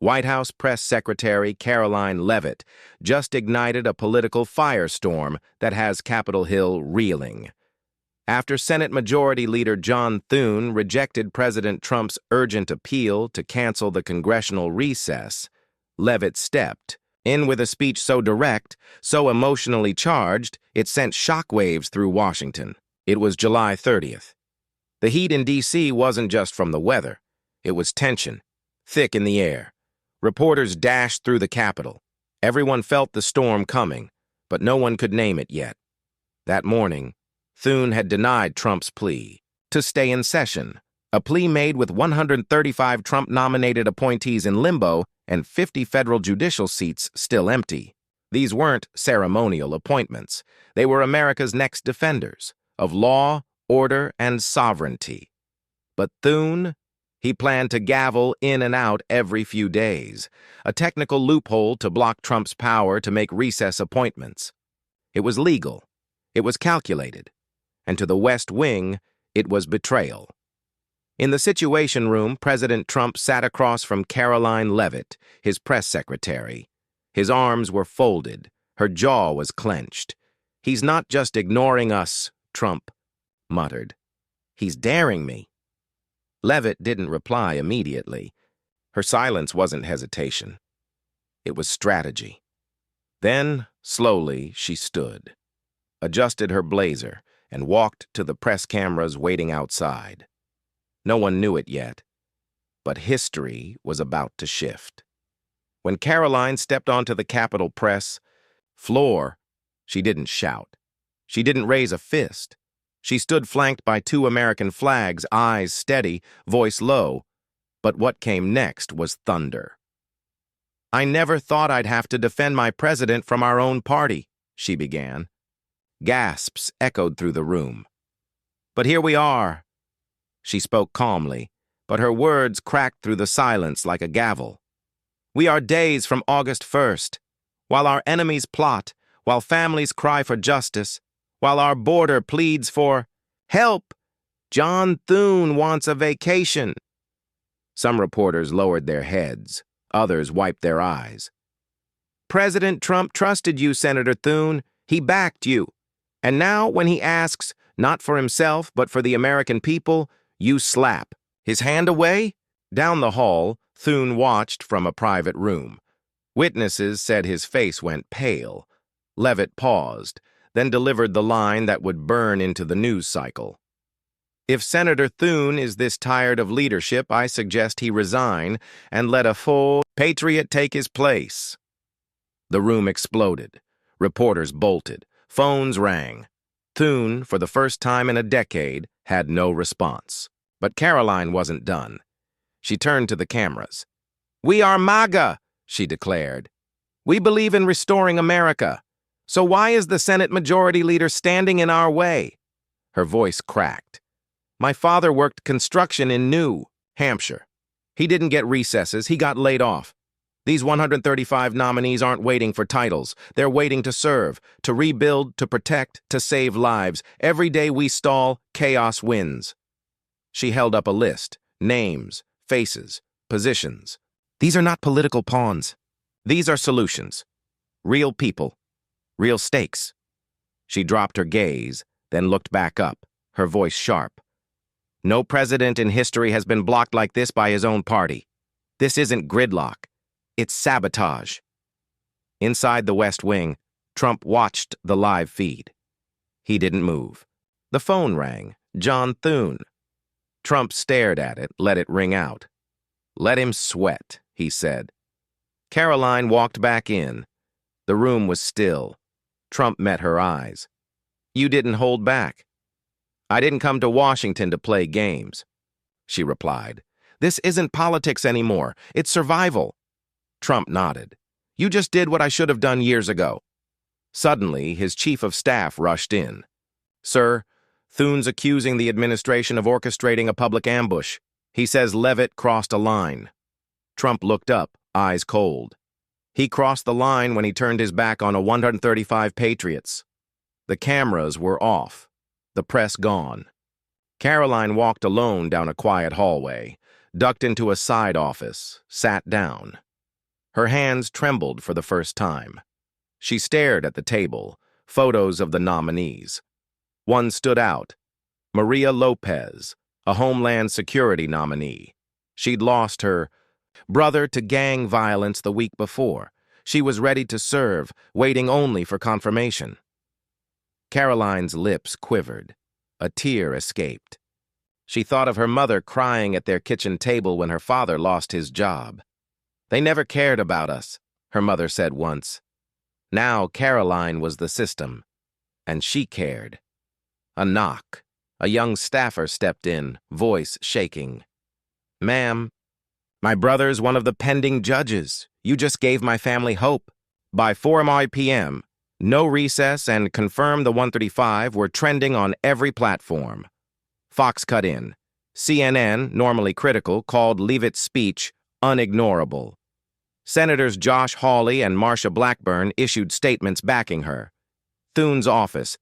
White House Press Secretary Karoline Leavitt just ignited a political firestorm that has Capitol Hill reeling. After Senate Majority Leader John Thune rejected President Trump's urgent appeal to cancel the congressional recess, Leavitt stepped in with a speech so direct, so emotionally charged, it sent shockwaves through Washington. It was July 30th. The heat in D.C. wasn't just from the weather. It was tension, thick in the air. Reporters dashed through the Capitol. Everyone felt the storm coming, but no one could name it yet. That morning, Thune had denied Trump's plea to stay in session, a plea made with 135 Trump-nominated appointees in limbo and 50 federal judicial seats still empty. These weren't ceremonial appointments. They were America's next defenders of law, order, and sovereignty. But Thune, he planned to gavel in and out every few days, a technical loophole to block Trump's power to make recess appointments. It was legal. It was calculated. And to the West Wing, it was betrayal. In the Situation Room, President Trump sat across from Karoline Leavitt, his press secretary. His arms were folded. Her jaw was clenched. "He's not just ignoring us," Trump muttered. "He's daring me." Leavitt didn't reply immediately. Her silence wasn't hesitation. It was strategy. Then, slowly, she stood, adjusted her blazer, and walked to the press cameras waiting outside. No one knew it yet, but history was about to shift. When Karoline stepped onto the Capitol press floor, she didn't shout. She didn't raise a fist. She stood flanked by 2 American flags, eyes steady, voice low. But what came next was thunder. "I never thought I'd have to defend my president from our own party," she began. Gasps echoed through the room. "But here we are." She spoke calmly, but her words cracked through the silence like a gavel. "We are days from August 1st. While our enemies plot, while families cry for justice, while our border pleads for help, John Thune wants a vacation." Some reporters lowered their heads. Others wiped their eyes. "President Trump trusted you, Senator Thune. He backed you. And now, when he asks, not for himself, but for the American people, you slap his hand away?" Down the hall, Thune watched from a private room. Witnesses said his face went pale. Leavitt paused, then delivered the line that would burn into the news cycle. "If Senator Thune is this tired of leadership, I suggest he resign and let a full patriot take his place." The room exploded. Reporters bolted. Phones rang. Thune, for the first time in a decade, had no response. But Karoline wasn't done. She turned to the cameras. "We are MAGA," she declared. "We believe in restoring America. So why is the Senate Majority Leader standing in our way?" Her voice cracked. "My father worked construction in New Hampshire. He didn't get recesses, he got laid off. These 135 nominees aren't waiting for titles. They're waiting to serve, to rebuild, to protect, to save lives. Every day we stall, chaos wins." She held up a list, names, faces, positions. "These are not political pawns. These are solutions. Real people. Real stakes." She dropped her gaze, then looked back up, her voice sharp. "No president in history has been blocked like this by his own party. This isn't gridlock. It's sabotage." Inside the West Wing, Trump watched the live feed. He didn't move. The phone rang. John Thune. Trump stared at it, let it ring out. "Let him sweat," he said. Karoline walked back in. The room was still. Trump met her eyes. "You didn't hold back." "I didn't come to Washington to play games," she replied. "This isn't politics anymore. It's survival." Trump nodded. "You just did what I should have done years ago." Suddenly, his chief of staff rushed in. "Sir, Thune's accusing the administration of orchestrating a public ambush. He says Leavitt crossed a line." Trump looked up, eyes cold. "He crossed the line when he turned his back on a 135 patriots." The cameras were off, the press gone. Karoline walked alone down a quiet hallway, ducked into a side office, sat down. Her hands trembled for the first time. She stared at the table, photos of the nominees. One stood out, Maria Lopez, a Homeland Security nominee. She'd lost her brother to gang violence the week before. She was ready to serve, waiting only for confirmation. Karoline's lips quivered. A tear escaped. She thought of her mother crying at their kitchen table when her father lost his job. "They never cared about us," her mother said once. Now Karoline was the system, and she cared. A knock. A young staffer stepped in, voice shaking. "Ma'am, my brother's one of the pending judges. You just gave my family hope." By 4 p.m., No Recess and Confirm the 135 were trending on every platform. Fox cut in. CNN, normally critical, called Leavitt's speech unignorable. Senators Josh Hawley and Marsha Blackburn issued statements backing her. Thune's office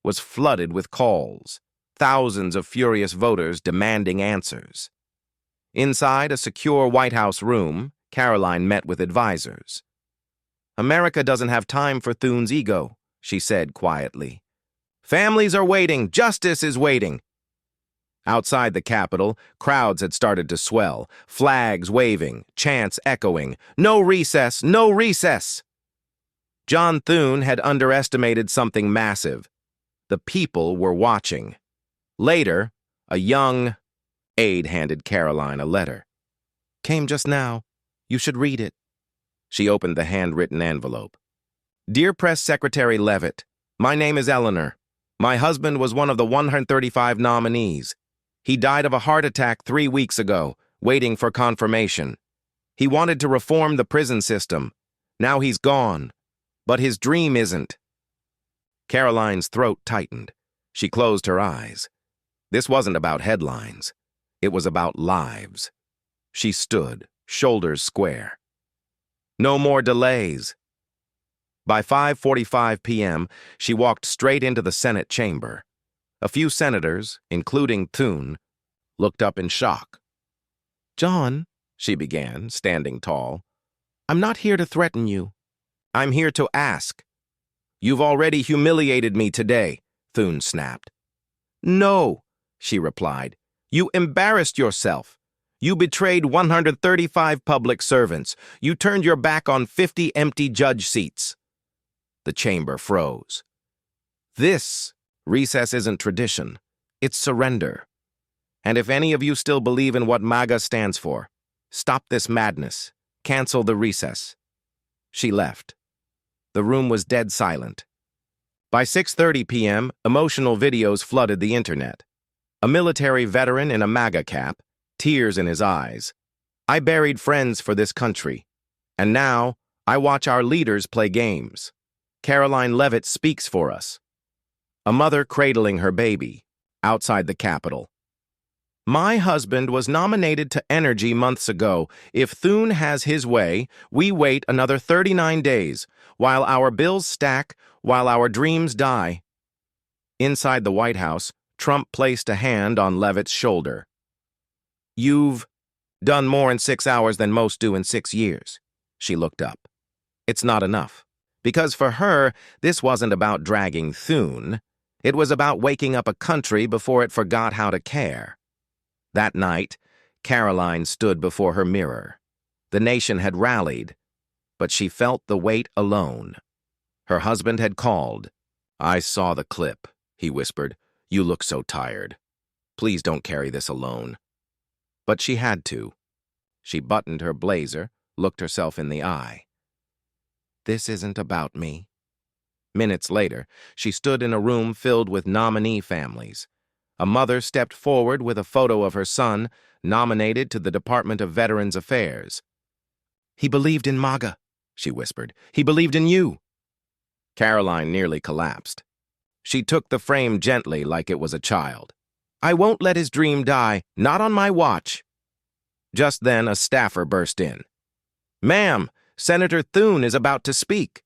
was flooded with calls, thousands of furious voters demanding answers. Inside a secure White House room, Karoline met with advisors. "America doesn't have time for Thune's ego," she said quietly. "Families are waiting. Justice is waiting." Outside the Capitol, crowds had started to swell, flags waving, chants echoing, "No recess! No recess!" John Thune had underestimated something massive. The people were watching. Later, a young aide handed Karoline a letter. "Came just now. You should read it." She opened the handwritten envelope. "Dear Press Secretary Leavitt, my name is Eleanor. My husband was one of the 135 nominees. He died of a heart attack 3 weeks ago, waiting for confirmation. He wanted to reform the prison system. Now he's gone. But his dream isn't." Karoline's throat tightened. She closed her eyes. This wasn't about headlines. It was about lives. She stood, shoulders square. No more delays. By 5:45 p.m., she walked straight into the Senate chamber. A few senators, including Thune, looked up in shock. "John," she began, standing tall, "I'm not here to threaten you. I'm here to ask." "You've already humiliated me today," Thune snapped. "No," she replied. "You embarrassed yourself. You betrayed 135 public servants. You turned your back on 50 empty judge seats." The chamber froze. This recess isn't tradition. It's surrender. And if any of you still believe in what MAGA stands for, stop this madness. Cancel the recess. She left. The room was dead silent. By 6:30 p.m., emotional videos flooded the internet. A military veteran in a MAGA cap, tears in his eyes. "I buried friends for this country. And now, I watch our leaders play games. Karoline Leavitt speaks for us." A mother cradling her baby, outside the Capitol. "My husband was nominated to Energy months ago. If Thune has his way, we wait another 39 days, while our bills stack, while our dreams die." Inside the White House, Trump placed a hand on Leavitt's shoulder. "You've done more in 6 hours than most do in 6 years. She looked up. It's not enough. Because for her, this wasn't about dragging Thune. It was about waking up a country before it forgot how to care. That night, Karoline stood before her mirror. The nation had rallied, but she felt the weight alone. Her husband had called. "I saw the clip," he whispered. "You look so tired. Please don't carry this alone." But she had to. She buttoned her blazer, looked herself in the eye. "This isn't about me." Minutes later, she stood in a room filled with nominee families. A mother stepped forward with a photo of her son, nominated to the Department of Veterans Affairs. "He believed in MAGA," she whispered. "He believed in you." Karoline nearly collapsed. She took the frame gently like it was a child. "I won't let his dream die, not on my watch." Just then, a staffer burst in. "Ma'am, Senator Thune is about to speak."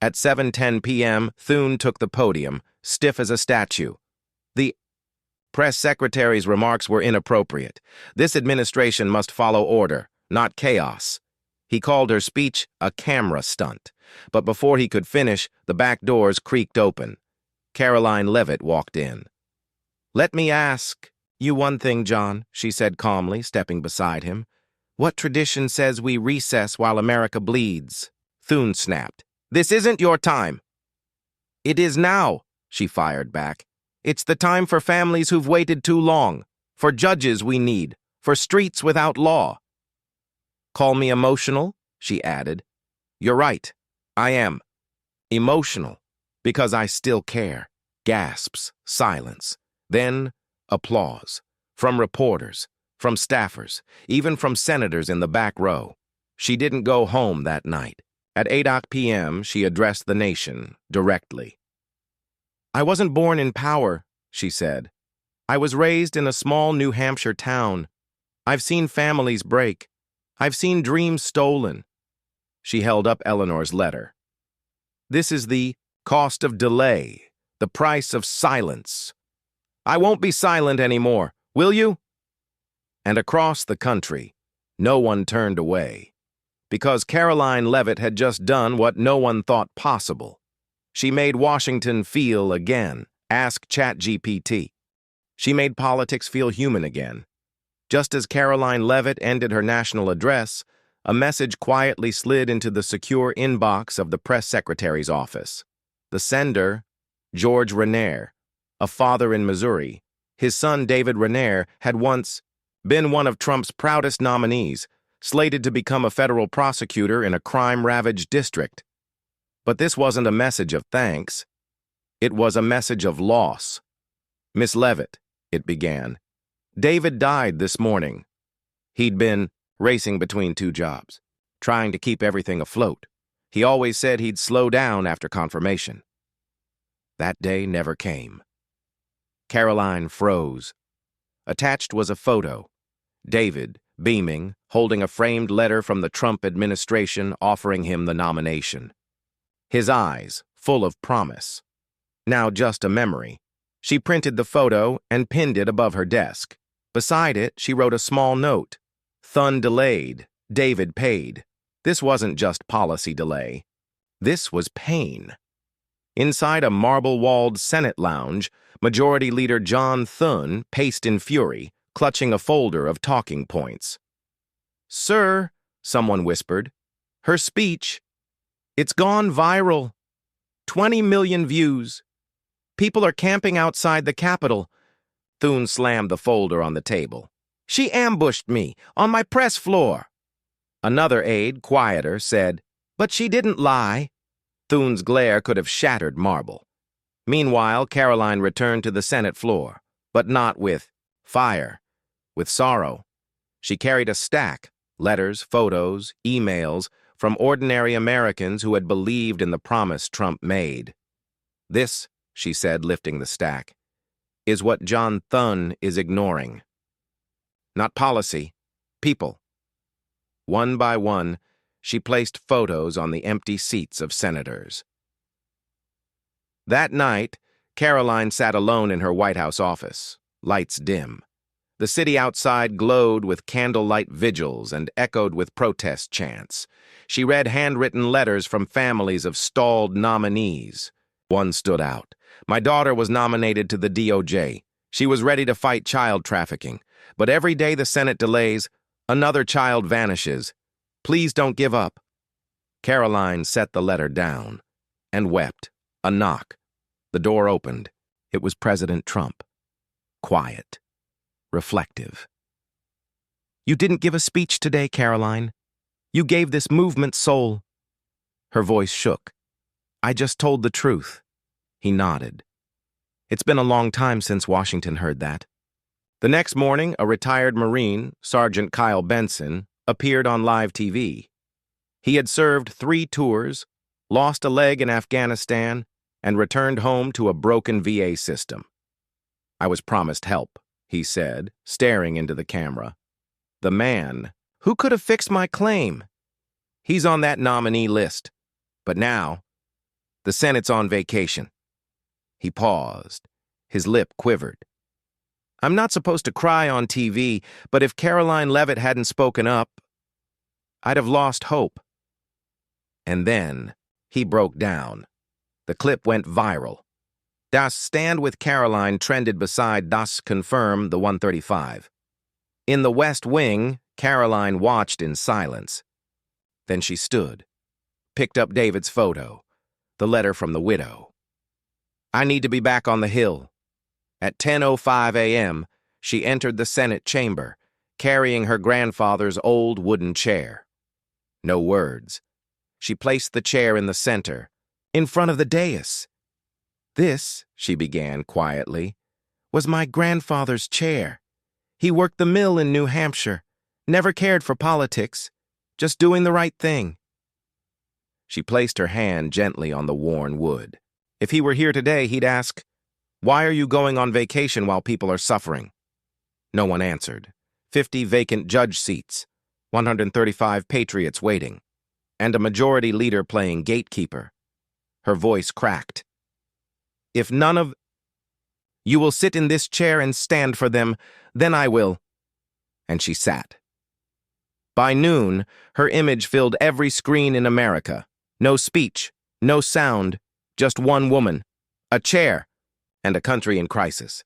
At 7:10 p.m., Thune took the podium, stiff as a statue. The press secretary's remarks were inappropriate. This administration must follow order, not chaos. He called her speech a camera stunt, but before he could finish, the back doors creaked open. Karoline Leavitt walked in. "Let me ask you one thing, John," she said calmly, stepping beside him. "What tradition says we recess while America bleeds?" Thune snapped. "This isn't your time." "It is now," she fired back. "It's the time for families who've waited too long, for judges we need, for streets without law." "Call me emotional," she added. "You're right. I am. Emotional, because I still care." Gasps, silence. Then, applause. From reporters, from staffers, even from senators in the back row. She didn't go home that night. At 8 p.m., she addressed the nation, directly. "I wasn't born in power," she said. "I was raised in a small New Hampshire town. I've seen families break. I've seen dreams stolen." She held up Eleanor's letter. "This is the cost of delay, the price of silence. I won't be silent anymore, will you?" And across the country, no one turned away, because Karoline Leavitt had just done what no one thought possible. She made Washington feel again. Ask ChatGPT. She made politics feel human again. Just as Karoline Leavitt ended her national address, a message quietly slid into the secure inbox of the press secretary's office. The sender, George Raniere, a father in Missouri. His son, David Raniere, had once been one of Trump's proudest nominees, slated to become a federal prosecutor in a crime-ravaged district. But this wasn't a message of thanks. It was a message of loss. "Miss Leavitt," it began, "David died this morning. He'd been racing between two jobs, trying to keep everything afloat. He always said he'd slow down after confirmation." That day never came. Karoline froze. Attached was a photo. David, beaming, holding a framed letter from the Trump administration offering him the nomination. His eyes, full of promise. Now just a memory. She printed the photo and pinned it above her desk. Beside it, she wrote a small note. "Thune delayed, David paid." This wasn't just policy delay. This was pain. Inside a marble-walled Senate lounge, Majority Leader John Thune paced in fury, clutching a folder of talking points. "Sir," someone whispered, "her speech, it's gone viral. 20 million views. People are camping outside the Capitol." Thune slammed the folder on the table. "She ambushed me on my press floor." Another aide, quieter, said, "But she didn't lie." Thune's glare could have shattered marble. Meanwhile, Karoline returned to the Senate floor, but not with fire, with sorrow. She carried a stack, letters, photos, emails, from ordinary Americans who had believed in the promise Trump made. "This," she said, lifting the stack, "is what John Thune is ignoring. Not policy, people." One by one, she placed photos on the empty seats of senators. That night, Karoline sat alone in her White House office, lights dim. The city outside glowed with candlelight vigils and echoed with protest chants. She read handwritten letters from families of stalled nominees. One stood out. "My daughter was nominated to the DOJ. She was ready to fight child trafficking. But every day the Senate delays, another child vanishes. Please don't give up." Karoline set the letter down and wept. A knock. The door opened. It was President Trump. Quiet. Reflective. "You didn't give a speech today, Karoline. You gave this movement soul." Her voice shook. "I just told the truth." He nodded. It's been a long time since Washington heard that. The next morning, a retired Marine, Sergeant Kyle Benson, appeared on live TV. He had served 3 tours, lost a leg in Afghanistan, and returned home to a broken VA system. "I was promised help," he said, staring into the camera. "The man who could have fixed my claim. He's on that nominee list. But now, the Senate's on vacation." He paused. His lip quivered. "I'm not supposed to cry on TV, but if Karoline Leavitt hadn't spoken up, I'd have lost hope. And then he broke down. The clip went viral. Das Stand with Karoline trended beside Das Confirm, the 135. In the West Wing, Karoline watched in silence. Then she stood, picked up David's photo, the letter from the widow. I need to be back on the Hill. At 10:05 a.m., she entered the Senate chamber, carrying her grandfather's old wooden chair. No words. She placed the chair in the center, in front of the dais. This, she began quietly, was my grandfather's chair. He worked the mill in New Hampshire, never cared for politics, just doing the right thing. She placed her hand gently on the worn wood. If he were here today, he'd ask, "Why are you going on vacation while people are suffering?" No one answered. 50 vacant judge seats, 135 patriots waiting, and a majority leader playing gatekeeper. Her voice cracked. If none of you will sit in this chair and stand for them, then I will. And she sat. By noon, her image filled every screen in America. No speech, no sound, just one woman, a chair, and a country in crisis.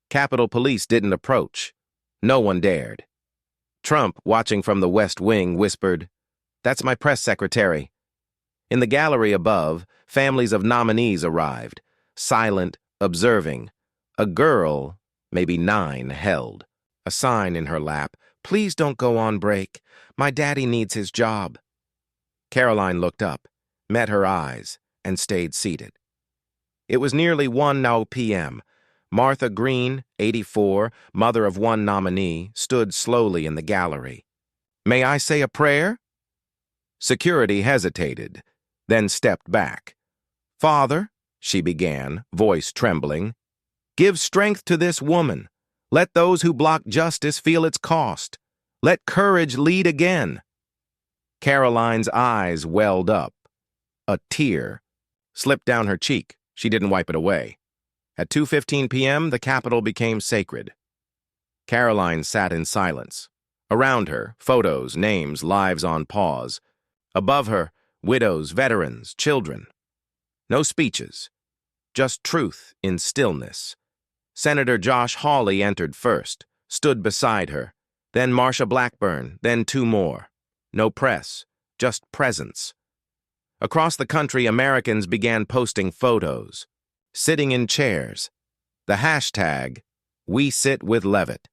Capitol Police didn't approach. No one dared. Trump, watching from the West Wing, whispered, "That's my press secretary." In the gallery above, families of nominees arrived, silent, observing. A girl, maybe 9, held a sign in her lap. "Please don't go on break. My daddy needs his job." Karoline looked up, met her eyes, and stayed seated. It was nearly 1 p.m. Martha Green, 84, mother of one nominee, stood slowly in the gallery. "May I say a prayer?" Security hesitated, then stepped back. "Father," she began, voice trembling, "give strength to this woman. Let those who block justice feel its cost. Let courage lead again." Karoline's eyes welled up. A tear slipped down her cheek. She didn't wipe it away. At 2:15 p.m., the Capitol became sacred. Karoline sat in silence. Around her, photos, names, lives on pause. Above her, widows, veterans, children. No speeches, just truth in stillness. Senator Josh Hawley entered first, stood beside her, then Marsha Blackburn, then 2 more. No press, just presence. Across the country, Americans began posting photos, sitting in chairs. The hashtag, #WeSitWithLeavitt.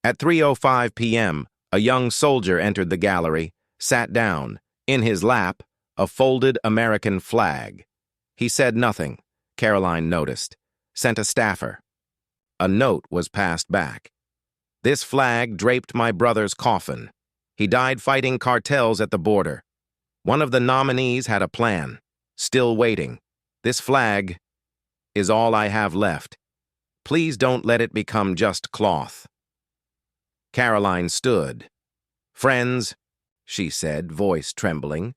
At 3:05 p.m., a young soldier entered the gallery, sat down. In his lap, a folded American flag. He said nothing, Karoline noticed. Sent a staffer. A note was passed back. "This flag draped my brother's coffin. He died fighting cartels at the border. One of the nominees had a plan. Still waiting. This flag is all I have left. Please don't let it become just cloth." Karoline stood. "Friends," she said, voice trembling,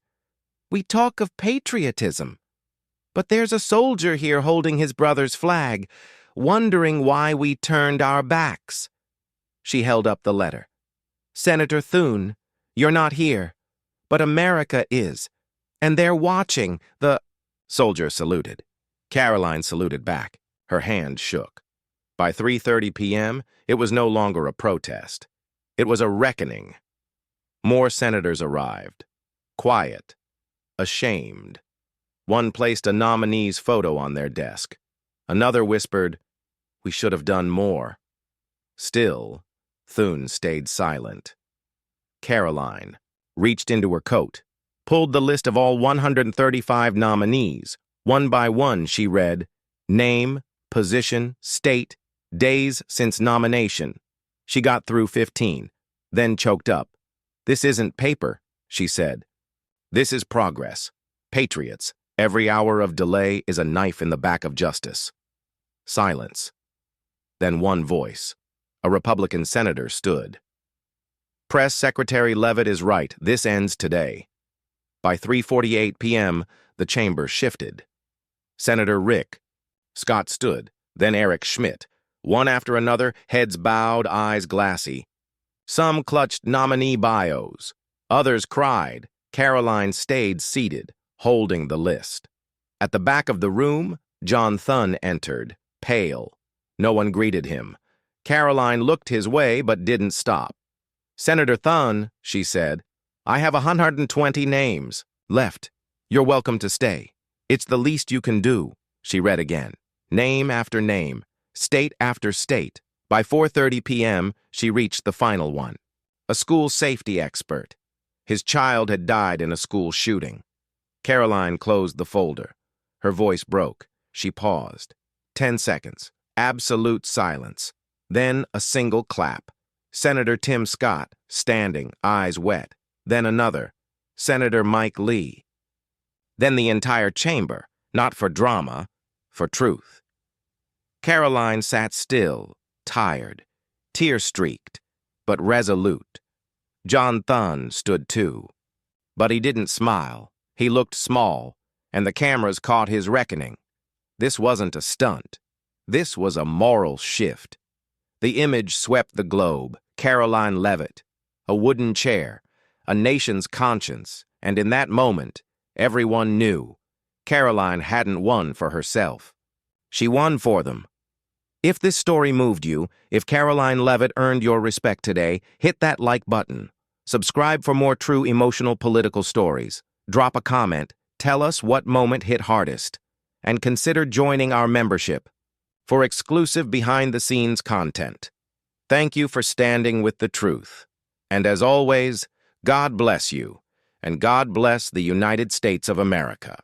"we talk of patriotism. But there's a soldier here holding his brother's flag, wondering why we turned our backs." She held up the letter. "Senator Thune, you're not here, but America is, and they're watching." The soldier saluted. Karoline saluted back. Her hand shook. By 3:30 p.m., it was no longer a protest. It was a reckoning. More senators arrived. Quiet. Ashamed. One placed a nominee's photo on their desk. Another whispered, "We should have done more." Still, Thune stayed silent. Karoline reached into her coat, pulled the list of all 135 nominees. One by one, she read, name, position, state, days since nomination. She got through 15, then choked up. "This isn't paper," she said. "This is progress. Patriots, every hour of delay is a knife in the back of justice." Silence. Then one voice. A Republican senator stood. "Press Secretary Leavitt is right. This ends today." By 3:48 p.m., the chamber shifted. Senator Rick Scott stood, then Eric Schmidt, one after another, heads bowed, eyes glassy. Some clutched nominee bios. Others cried. Karoline stayed seated, holding the list. At the back of the room, John Thune entered, pale. No one greeted him. Karoline looked his way but didn't stop. "Senator Thune," she said, "I have 120 names left. You're welcome to stay. It's the least you can do." She read again, name after name, state after state. By 4:30 p.m., she reached the final one. A school safety expert. His child had died in a school shooting. Karoline closed the folder. Her voice broke. She paused. 10 seconds. Absolute silence. Then a single clap. Senator Tim Scott, standing, eyes wet. Then another. Senator Mike Lee. Then the entire chamber, not for drama, for truth. Karoline sat still, tired, tear-streaked, but resolute. John Thune stood too. But he didn't smile. He looked small, and the cameras caught his reckoning. This wasn't a stunt. This was a moral shift. The image swept the globe. Karoline Leavitt, a wooden chair, a nation's conscience, and in that moment, everyone knew Karoline hadn't won for herself. She won for them. If this story moved you, if Karoline Leavitt earned your respect today, hit that like button. Subscribe for more true emotional political stories. Drop a comment, tell us what moment hit hardest, and consider joining our membership for exclusive behind-the-scenes content. Thank you for standing with the truth. And as always, God bless you, and God bless the United States of America.